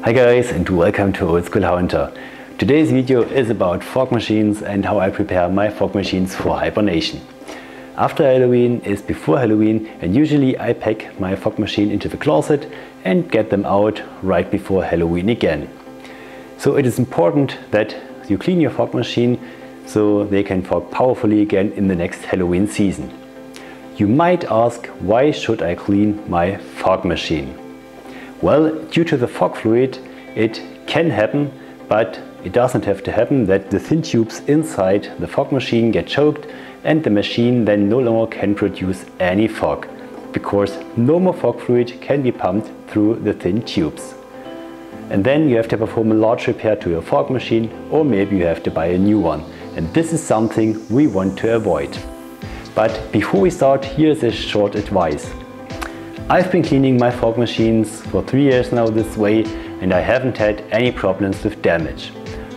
Hi guys, and welcome to oldschoolhaunter. Today's video is about fog machines and how I prepare my fog machines for hibernation. After Halloween is before Halloween, and usually I pack my fog machine into the closet and get them out right before Halloween again. So it is important that you clean your fog machine so they can fog powerfully again in the next Halloween season. You might ask, why should I clean my fog machine? Well, due to the fog fluid, it can happen, but it doesn't have to happen, that the thin tubes inside the fog machine get choked and the machine then no longer can produce any fog, because no more fog fluid can be pumped through the thin tubes. And then you have to perform a large repair to your fog machine, or maybe you have to buy a new one. And this is something we want to avoid. But before we start, here's a short advice. I've been cleaning my fog machines for 3 years now this way, and I haven't had any problems with damage.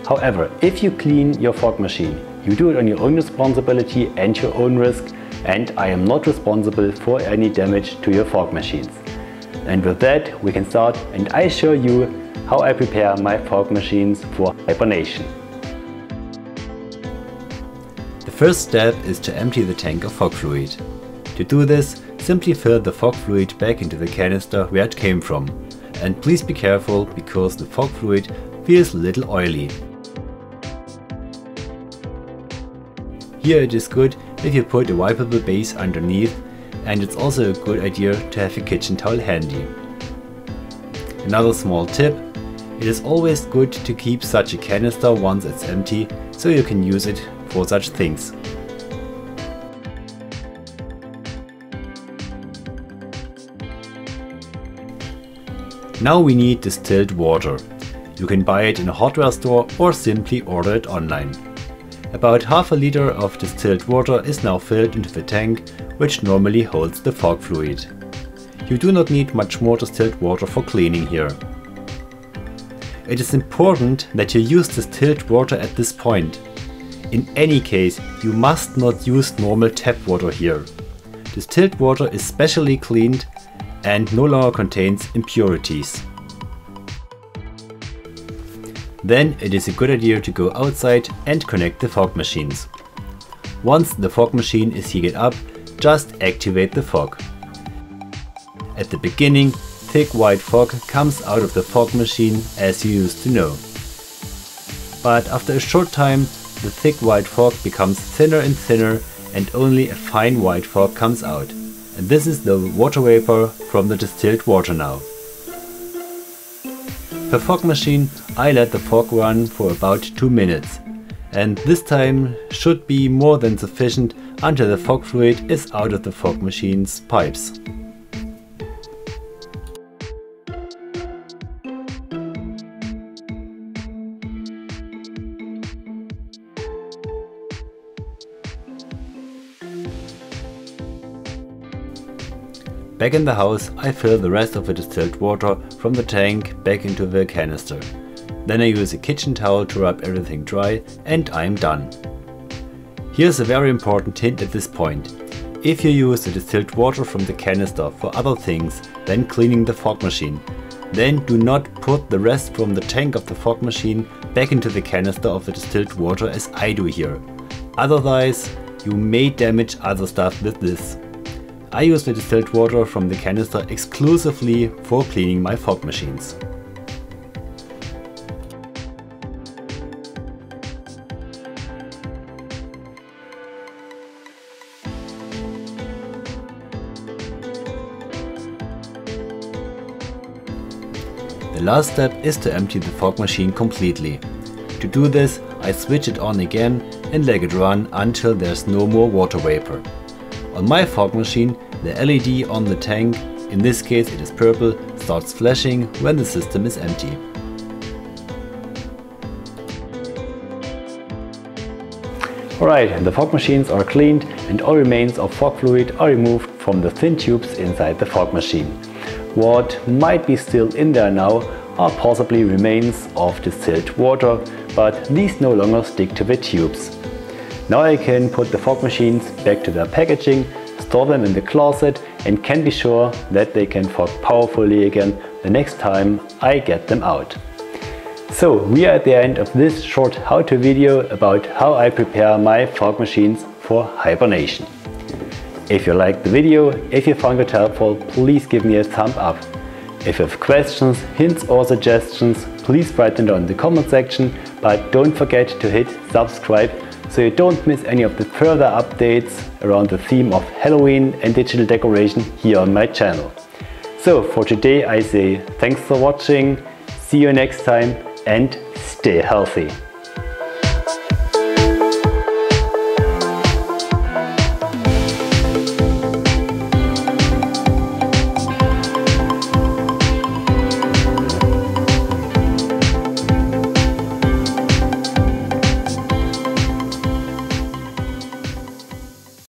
However, if you clean your fog machine, you do it on your own responsibility and your own risk, and I am not responsible for any damage to your fog machines. And with that, we can start, and I show you how I prepare my fog machines for hibernation. The first step is to empty the tank of fog fluid. To do this, simply fill the fog fluid back into the canister where it came from. And please be careful, because the fog fluid feels a little oily. Here it is good if you put a wipeable base underneath, and it's also a good idea to have a kitchen towel handy. Another small tip: it is always good to keep such a canister once it's empty, so you can use it for such things. Now we need distilled water. You can buy it in a hardware store or simply order it online. About half a liter of distilled water is now filled into the tank, which normally holds the fog fluid. You do not need much more distilled water for cleaning here. It is important that you use distilled water at this point. In any case, you must not use normal tap water here. Distilled water is specially cleaned and no longer contains impurities. Then it is a good idea to go outside and connect the fog machines. Once the fog machine is heated up, just activate the fog. At the beginning, thick white fog comes out of the fog machine, as you used to know. But after a short time, the thick white fog becomes thinner and thinner, and only a fine white fog comes out. And this is the water vapor from the distilled water now. Per fog machine, I let the fog run for about 2 minutes. And this time should be more than sufficient until the fog fluid is out of the fog machine's pipes. Back in the house, I fill the rest of the distilled water from the tank back into the canister. Then I use a kitchen towel to rub everything dry, and I'm done. Here's a very important hint at this point. If you use the distilled water from the canister for other things than cleaning the fog machine, then do not put the rest from the tank of the fog machine back into the canister of the distilled water as I do here. Otherwise, you may damage other stuff with this. I use the distilled water from the canister exclusively for cleaning my fog machines. The last step is to empty the fog machine completely. To do this, I switch it on again and let it run until there's no more water vapor. On my fog machine, the LED on the tank, in this case it is purple, starts flashing when the system is empty. Alright, the fog machines are cleaned and all remains of fog fluid are removed from the thin tubes inside the fog machine. What might be still in there now are possibly remains of distilled water, but these no longer stick to the tubes. Now I can put the fog machines back to their packaging, store them in the closet, and can be sure that they can fog powerfully again the next time I get them out. So we are at the end of this short how-to video about how I prepare my fog machines for hibernation. If you liked the video, if you found it helpful, please give me a thumb up. If you have questions, hints or suggestions, please write them down in the comment section, but don't forget to hit subscribe so you don't miss any of the further updates around the theme of Halloween and digital decoration here on my channel. So for today I say thanks for watching, see you next time and stay healthy.